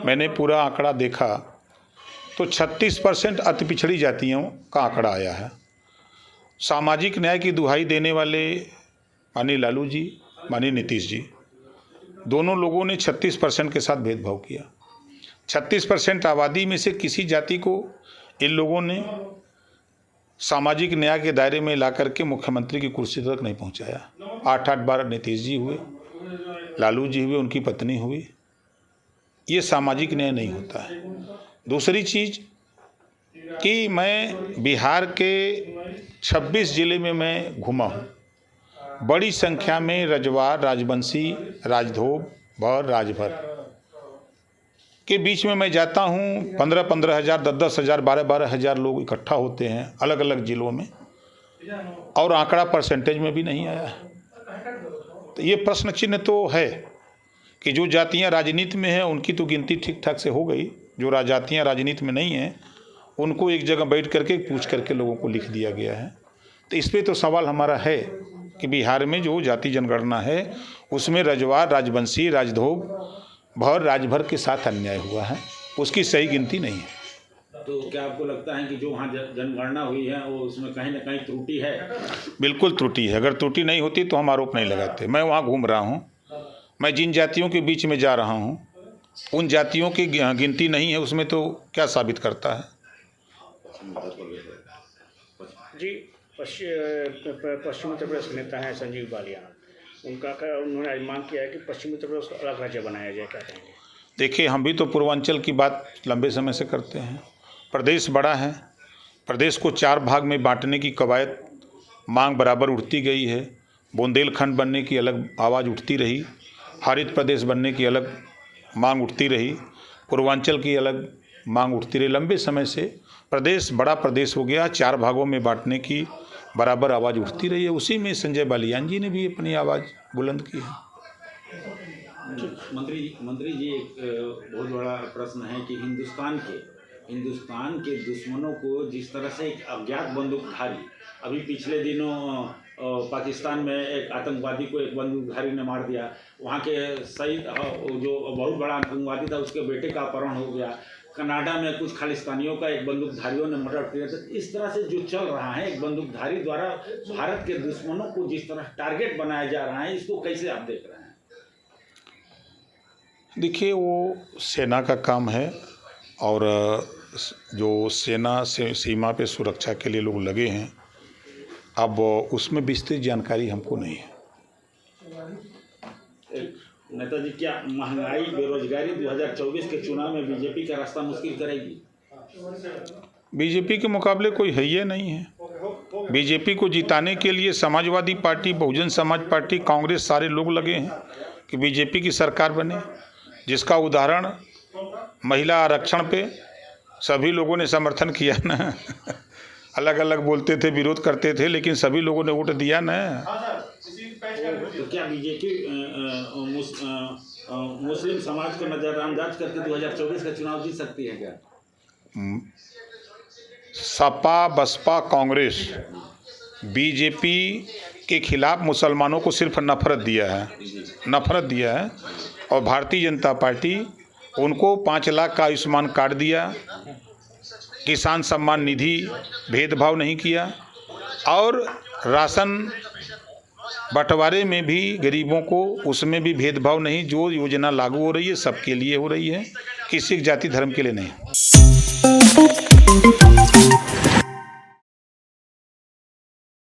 मैंने पूरा आंकड़ा देखा तो 36% अति पिछड़ी जातियों का आंकड़ा आया है। सामाजिक न्याय की दुहाई देने वाले माननीय लालू जी, माननीय नीतीश जी, दोनों लोगों ने 36% के साथ भेदभाव किया। 36% आबादी में से किसी जाति को इन लोगों ने सामाजिक न्याय के दायरे में ला करके मुख्यमंत्री की कुर्सी तक नहीं पहुंचाया। 8-8 बार नीतीश जी हुए, लालू जी हुए, उनकी पत्नी हुई। ये सामाजिक न्याय नहीं होता है। दूसरी चीज़ कि मैं बिहार के 26 जिले में मैं घूमा हूँ। बड़ी संख्या में रजवार, राजवंशी, राजधोब और राजभर के बीच में मैं जाता हूँ। 15-15 हज़ार, 10-10 हज़ार, 12-12 हज़ार लोग इकट्ठा होते हैं अलग अलग ज़िलों में, और आंकड़ा परसेंटेज में भी नहीं आया है। तो ये प्रश्न चिन्ह तो है कि जो जातियाँ राजनीति में हैं उनकी तो गिनती ठीक ठाक से हो गई। जो जातियाँ राजनीति में नहीं हैं उनको एक जगह बैठ करके पूछ करके लोगों को लिख दिया गया है। तो इस पर तो सवाल हमारा है कि बिहार में जो जाति जनगणना है उसमें रजवार, राजवंशी, राजधोब, भर, राजभर के साथ अन्याय हुआ है, उसकी सही गिनती नहीं है। तो क्या आपको लगता है कि जो वहाँ जनगणना हुई है वो उसमें कहीं ना कहीं त्रुटि है? बिल्कुल त्रुटि है। अगर त्रुटि नहीं होती तो हम आरोप नहीं लगाते। मैं वहाँ घूम रहा हूँ, मैं जिन जातियों के बीच में जा रहा हूँ उन जातियों की गिनती नहीं है, उसमें तो क्या साबित करता है? जी, पश्चिम उत्तर प्रदेश के नेता हैं संजीव बालियान, उन्होंने आज मांग किया है कि पश्चिम उत्तर प्रदेश को अलग राज्य बनाया जाए, क्या कहेंगे? देखिए, हम भी तो पूर्वांचल की बात लंबे समय से करते हैं। प्रदेश बड़ा है, प्रदेश को 4 भाग में बांटने की कवायद मांग बराबर उठती गई है। बुंदेलखंड बनने की अलग आवाज़ उठती रही, हरित प्रदेश बनने की अलग मांग उठती रही, पूर्वांचल की अलग मांग उठती रही। लंबे समय से प्रदेश बड़ा प्रदेश हो गया, 4 भागों में बांटने की बराबर आवाज़ उठती रही है। उसी में संजय बालियान जी ने भी अपनी आवाज़ बुलंद की है। मंत्री जी, एक बहुत बड़ा प्रश्न है कि हिंदुस्तान के दुश्मनों को जिस तरह से एक अज्ञात बंदूकधारी, अभी पिछले दिनों पाकिस्तान में एक आतंकवादी को एक बंदूकधारी ने मार दिया, वहाँ के शहीद जो बहुत बड़ा आतंकवादी था उसके बेटे का अपहरण हो गया, कनाडा में कुछ खालिस्तानियों का एक बंदूकधारियों ने मर्डर किया। तो इस तरह से जो चल रहा है, एक बंदूकधारी द्वारा भारत के दुश्मनों को जिस तरह टारगेट बनाया जा रहा है, इसको कैसे आप देख रहे हैं? देखिए, वो सेना का काम है और जो सेना से सीमा पे सुरक्षा के लिए लोग लगे हैं, अब उसमें विस्तृत जानकारी हमको नहीं है। नेताजी, क्या महंगाई, बेरोजगारी 2024 के चुनाव में बीजेपी का रास्ता मुश्किल करेगी? बीजेपी के मुकाबले कोई है ये नहीं है। बीजेपी को जिताने के लिए समाजवादी पार्टी, बहुजन समाज पार्टी, कांग्रेस, सारे लोग लगे हैं कि बीजेपी की सरकार बने, जिसका उदाहरण महिला आरक्षण पे सभी लोगों ने समर्थन किया ना। अलग अलग बोलते थे, विरोध करते थे, लेकिन सभी लोगों ने वोट दिया ना। तो क्या बीजेपी मुस्लिम समाज को नजरअंदाज करके 2024 का चुनाव जीत सकती है क्या? सपा, बसपा, कांग्रेस बीजेपी के खिलाफ मुसलमानों को सिर्फ नफरत दिया है, और भारतीय जनता पार्टी उनको 5 लाख का आयुष्मान कार्ड दिया, किसान सम्मान निधि, भेदभाव नहीं किया, और राशन बंटवारे में भी गरीबों को उसमें भी भेदभाव नहीं। जो योजना लागू हो रही है सबके लिए हो रही है, किसी जाति धर्म के लिए नहीं।